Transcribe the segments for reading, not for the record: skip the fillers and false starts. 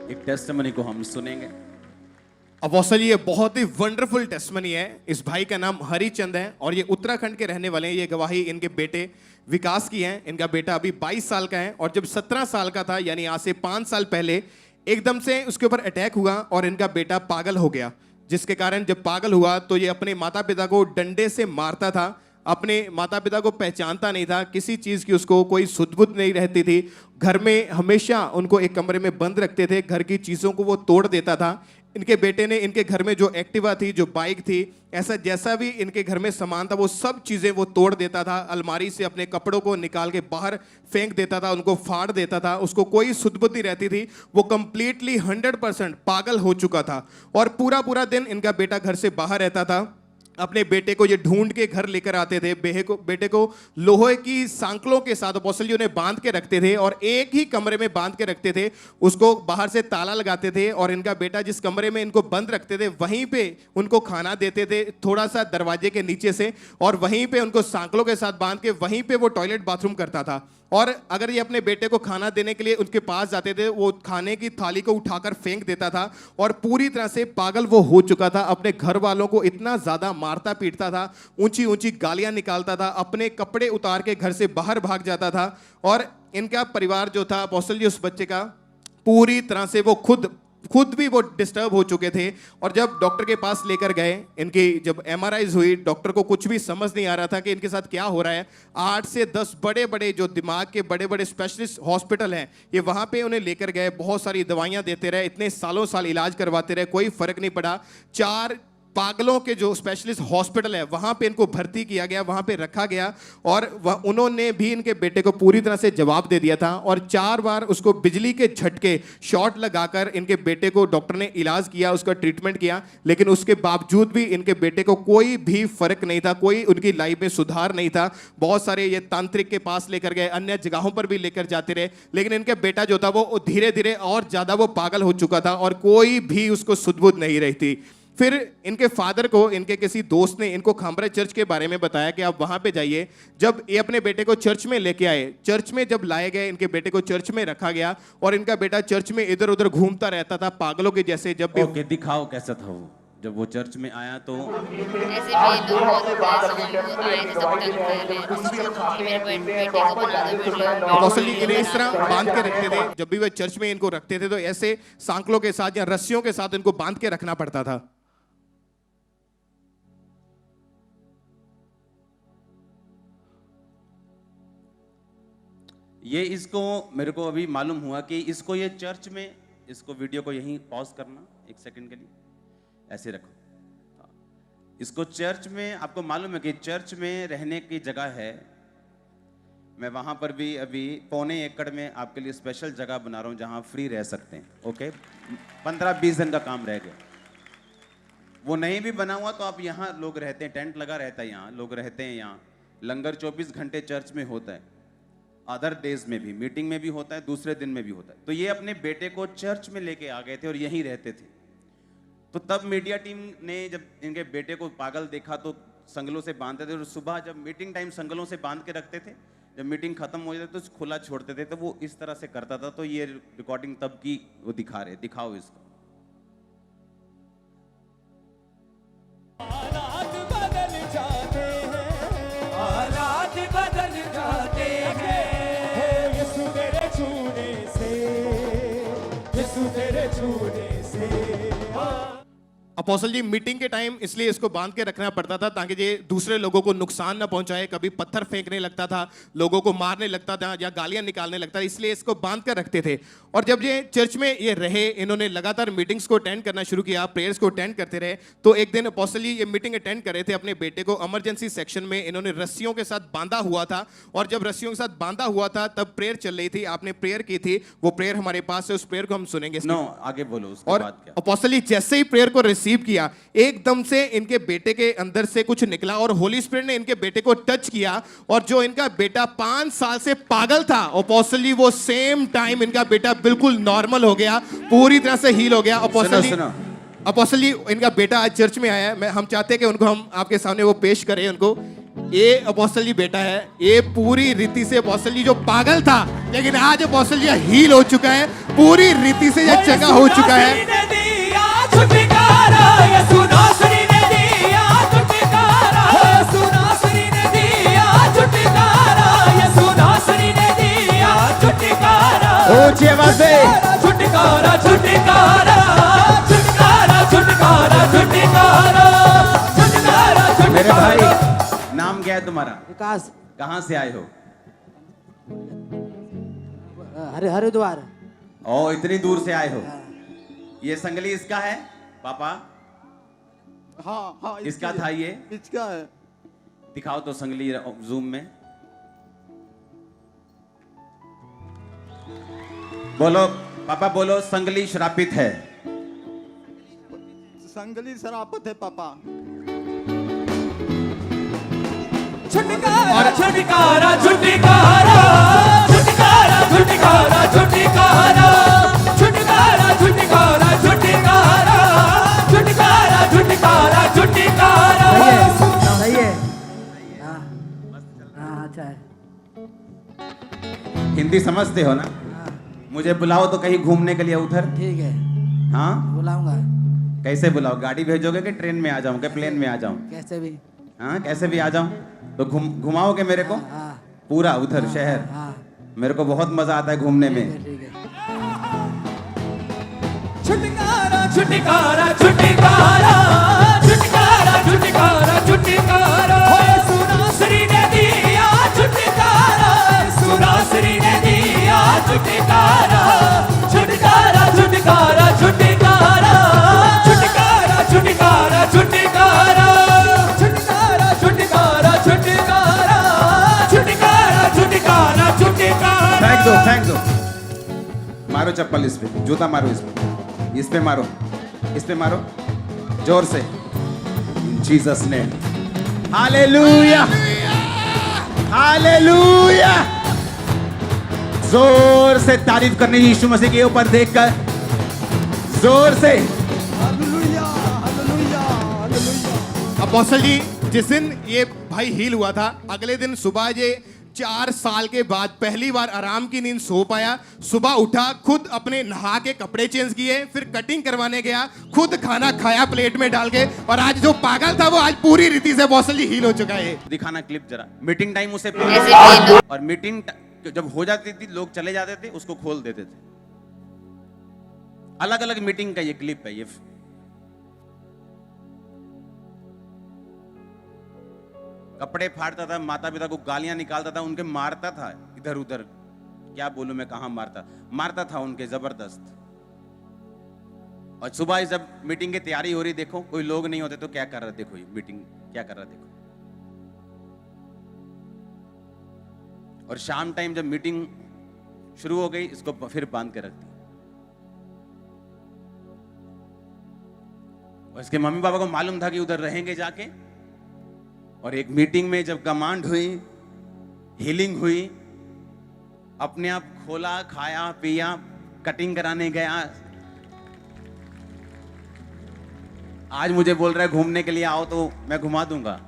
एक टेस्टिमनी को हम सुनेंगे। अपोस्टल ये बहुत ही वंडरफुल टेस्टिमनी है। इस भाई का नाम हरिचंद है और ये उत्तराखंड के रहने वाले हैं। ये गवाही इनके बेटे विकास की है। इनका बेटा अभी 22 साल का है और जब 17 साल का था, यानी आज से 5 साल पहले, एकदम से उसके ऊपर अटैक हुआ और इनका बेटा पागल हो गया। जिसके कारण जब पागल हुआ तो ये अपने माता पिता को डंडे से मारता था। अपने माता पिता को पहचानता नहीं था, किसी चीज़ की उसको कोई सुध-बुध नहीं रहती थी। घर में हमेशा उनको एक कमरे में बंद रखते थे, घर की चीज़ों को वो तोड़ देता था। इनके बेटे ने इनके घर में जो एक्टिवा थी, जो बाइक थी, ऐसा जैसा भी इनके घर में सामान था वो सब चीज़ें वो तोड़ देता था। अलमारी से अपने कपड़ों को निकाल के बाहर फेंक देता था, उनको फाड़ देता था। उसको कोई सुध-बुद्धि रहती थी। वो कंप्लीटली 100% पागल हो चुका था और पूरा पूरा दिन इनका बेटा घर से बाहर रहता था। अपने बेटे को ये ढूंढ के घर लेकर आते थे। बेटे को लोहे की सांकलों के साथ अपोस्टल जी उन्हें बांध के रखते थे और एक ही कमरे में बांध के रखते थे। उसको बाहर से ताला लगाते थे और इनका बेटा जिस कमरे में इनको बंद रखते थे वहीं पे उनको खाना देते थे, थोड़ा सा दरवाजे के नीचे से, और वहीं पे उनको सांकलों के साथ बांध के वहीं पे वो टॉयलेट बाथरूम करता था। और अगर ये अपने बेटे को खाना देने के लिए उनके पास जाते थे, वो खाने की थाली को उठाकर फेंक देता था और पूरी तरह से पागल वो हो चुका था। अपने घर वालों को इतना ज़्यादा मारता पीटता था, ऊंची ऊंची गालियां निकालता था, अपने कपड़े उतार के घर से बाहर भाग जाता था। और इनका परिवार जो था अपोस्टल जी, उस बच्चे का पूरी तरह से वो खुद भी वो डिस्टर्ब हो चुके थे। और जब डॉक्टर के पास लेकर गए, इनकी जब एमआरआईज हुई, डॉक्टर को कुछ भी समझ नहीं आ रहा था कि इनके साथ क्या हो रहा है। 8 से 10 बड़े बड़े जो दिमाग के बड़े बड़े स्पेशलिस्ट हॉस्पिटल हैं, ये वहाँ पे उन्हें लेकर गए। बहुत सारी दवाइयाँ देते रहे, इतने सालों साल इलाज करवाते रहे, कोई फर्क नहीं पड़ा। 4 पागलों के जो स्पेशलिस्ट हॉस्पिटल है वहाँ पे इनको भर्ती किया गया, वहाँ पे रखा गया और उन्होंने भी इनके बेटे को पूरी तरह से जवाब दे दिया था। और 4 बार उसको बिजली के झटके शॉट लगाकर इनके बेटे को डॉक्टर ने इलाज किया, उसका ट्रीटमेंट किया, लेकिन उसके बावजूद भी इनके बेटे को कोई भी फर्क नहीं था, कोई उनकी लाइफ में सुधार नहीं था। बहुत सारे ये तांत्रिक के पास लेकर गए, अन्य जगहों पर भी लेकर जाते रहे, लेकिन इनके बेटा जो था वो धीरे धीरे और ज़्यादा वो पागल हो चुका था और कोई भी उसको सुध-बुध नहीं रही थी। फिर इनके फादर को इनके किसी दोस्त ने इनको खामरा चर्च के बारे में बताया कि आप वहां पे जाइए। जब ये अपने बेटे को चर्च में लेके आए, चर्च में जब लाए गए, इनके बेटे को चर्च में रखा गया और इनका बेटा चर्च में इधर उधर घूमता रहता था पागलों के जैसे। जब भी ओके, दिखाओ कैसा था वो जब वो चर्च में आया तो। ऐसे भी लोग बहुत ऐसे आए थे, सब तंग कर रहे हैं कि मेरे बेटे को बना दो वीडियो। अपोस्टल जी इन्हें इस तरह बांध के रखते थे। जब भी वह चर्च में इनको रखते थे तो ऐसे सांकलों के साथ या रस्सियों के साथ इनको बांध के रखना पड़ता था। ये इसको मेरे को अभी मालूम हुआ कि इसको ये चर्च में, इसको वीडियो को यहीं पॉज करना 1 सेकंड के लिए, ऐसे रखो। इसको चर्च में, आपको मालूम है कि चर्च में रहने की जगह है। मैं वहां पर भी अभी 1.25 एकड़ में आपके लिए स्पेशल जगह बना रहा हूं जहां फ्री रह सकते हैं। ओके, 15-20 दिन का काम रह गया। वो नहीं भी बना हुआ तो आप यहाँ लोग रहते हैं, टेंट लगा रहता है, यहाँ लोग रहते हैं। यहाँ लंगर 24 घंटे चर्च में होता है, अदर डेज में भी, मीटिंग में भी होता है, दूसरे दिन में भी होता है। तो ये अपने बेटे को चर्च में लेके आ गए थे और यहीं रहते थे। तो तब मीडिया टीम ने जब इनके बेटे को पागल देखा तो संगलों से बांधते थे और सुबह जब मीटिंग टाइम संगलों से बांध के रखते थे, जब मीटिंग खत्म हो जाती तो खुला छोड़ते थे। तो वो इस तरह से करता था। तो ये रिकॉर्डिंग तब की वो दिखा रहे, दिखाओ इसको। हालात बदल जाते हैं, हालात बदल जाते हैं, यीशु तेरे छूने से, यीशु तेरे छूने से। अपोस्टल जी मीटिंग के टाइम इसलिए इसको बांध के रखना पड़ता था ताकि ये दूसरे लोगों को नुकसान ना पहुंचाए। कभी पत्थर फेंकने लगता था, लोगों को मारने लगता था या गालियां निकालने लगता था, इसलिए इसको बांध कर रखते थे। और जब ये चर्च में ये रहे, इन्होंने लगातार मीटिंग्स को अटेंड करना शुरू किया, प्रेयर्स को अटेंड करते रहे। तो एक दिन अपोस्टल जी ये मीटिंग अटेंड कर रहे थे, अपने बेटे को इमरजेंसी सेक्शन में इन्होंने रस्सियों के साथ बांधा हुआ था। और जब रस्सियों के साथ बांधा हुआ था तब प्रेयर चल रही थी, आपने प्रेयर की थी, वो प्रेयर हमारे पास है, उस प्रेयर को हम सुनेंगे। आगे बोलो उसके और बाद क्या। अपोस्टल जी जैसे ही प्रेयर को रिसीव किया, एकदम से इनके बेटे के अंदर से कुछ निकला और होली स्पिरिट ने इनके बेटे को टच किया। और जो इनका बेटा 5 साल से पागल था, अपोस्टल जी वो सेम टाइम इनका बेटा बिल्कुल नॉर्मल हो गया, पूरी तरह से हील हो गया। अपोस्टल जी इनका बेटा आज चर्च में आया है। हम चाहते हैं कि उनको हम आपके सामने वो पेश करें उनको। ये अपोस्टल जी बेटा है, ये पूरी रीति से अपोस्टल जी जो पागल था, लेकिन आज अपोस्टल जी हील हो चुका है, पूरी रीति से ये चंगा हो चुका है। ऊंची आवाज से छुटकारा छुटकारा छुटकारा छुटकारा छुटकारा छुटकारा। मेरे भाई नाम क्या है तुम्हारा? विकास। कहाँ से आए हो? हरिद्वार। ओ इतनी दूर से आए हो। ये संगली इसका है पापा? हाँ हाँ इसका था ये? इसका है। दिखाओ तो संगली जूम में। बोलो पापा, बोलो संगली श्रापित है। संगली शराबत है पापा। छुटकारा छुटकारा छुटकारा छुटकारा छुटकारा छुटकारा छुटकारा छुटकारा छुटकारा छुटकारा छुटकारा छुटकारा। सही है। हाँ अच्छा है। हिंदी समझते हो ना? मुझे बुलाओ तो कहीं घूमने के लिए उधर। ठीक है, हाँ बुलाऊंगा। कैसे बुलाओ? गाड़ी भेजोगे कि ट्रेन में आ जाऊं कि प्लेन में आ जाऊं? कैसे भी। हाँ कैसे भी आ जाऊं। तो घुमाओगे मेरे को हाँ पूरा उधर शहर? हाँ मेरे को बहुत मजा आता है घूमने में। ठीक है। छुटकारा छुटकारा छुटकारा छुटकारा छुटकारा छुटकारा। सुनासरी ने दिया छुटकारा, सुनासरी ने दिया छुटकारा छुटकारा छुटकारा छुटकारा छुटकारा छुटकारा छुटकारा छुटकारा छुटकारा छुटकारा छुटकारा छुटकारा छुटकारा। फेंक दो मारो चप्पल इस पे, जूता मारो इस पे मारो, इस पे मारो जोर से। इन जीसस नेम। Hallelujah hallelujah. जोर से तारीफ करने यीशु मसीह के ऊपर देखकर, जोर से। Hallelujah hallelujah hallelujah. अपोस्टल जी जिस दिन ये भाई हील हुआ था, अगले दिन सुबह ये 4 साल के बाद पहली बार आराम की नींद सो पाया। सुबह उठा, खुद अपने नहा के कपड़े चेंज किए, फिर कटिंग करवाने गया, खुद खाना खाया प्लेट में डाल के, और आज जो पागल था वो आज पूरी रीति से अपोस्टल जी हील हो चुका है। दिखाना क्लिप जरा। मीटिंग टाइम उसे ऐसे भी लोग- और मीटिंग जब हो जाती थी लोग चले जाते थे, उसको खोल देते थे। अलग अलग मीटिंग का ये क्लिप है। ये कपड़े फाड़ता था, माता पिता को गालियां निकालता था, उनके मारता था इधर उधर। क्या बोलूं मैं, कहां मारता था उनके जबरदस्त। और सुबह जब मीटिंग की तैयारी हो रही, देखो कोई लोग नहीं होते तो क्या कर रहा, देखो ये मीटिंग क्या कर रहा देखो। और शाम टाइम जब मीटिंग शुरू हो गई, इसको फिर बांध के रख दी। और इसके मम्मी पापा को मालूम था कि उधर रहेंगे जाके। और एक मीटिंग में जब कमांड हुई, हीलिंग हुई, अपने आप खोला, खाया पिया, कटिंग कराने गया। आज मुझे बोल रहा है घूमने के लिए आओ, तो मैं घुमा दूंगा।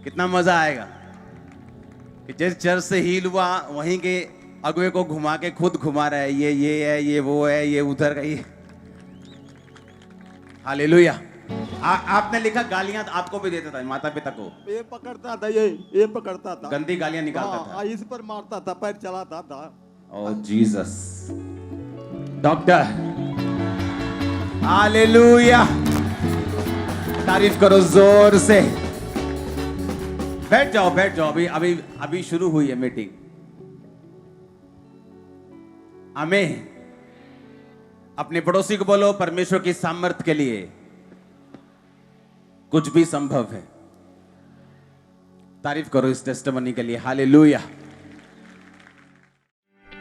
कितना मजा आएगा कि जिस चर्च से हील हुआ वहीं के अगुए को घुमा के खुद घुमा रहा है। ये है, ये वो है, ये उधर का ये। हालेलुया। आपने लिखा गालियां आपको भी देता था, माता पिता को। ये पकड़ता था, ये पकड़ता था, गंदी गालियां निकालता था। हाँ, इस पर मारता था, पैर चलाता था। ओह जीसस। Doctor hallelujah. तारीफ करो जोर से। बैठ जाओ बैठ जाओ। अभी शुरू हुई है मीटिंग। आमीन। अपने पड़ोसी को बोलो, परमेश्वर की सामर्थ के लिए कुछ भी संभव है। तारीफ करो इस टेस्टिमनी के लिए। हालेलुया।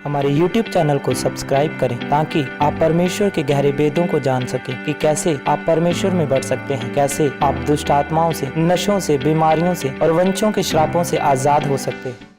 हमारे YouTube चैनल को सब्सक्राइब करें ताकि आप परमेश्वर के गहरे वेदों को जान सकें कि कैसे आप परमेश्वर में बढ़ सकते हैं, कैसे आप दुष्ट आत्माओं से, नशों से, बीमारियों से और वंशों के श्रापों से आजाद हो सकते हैं।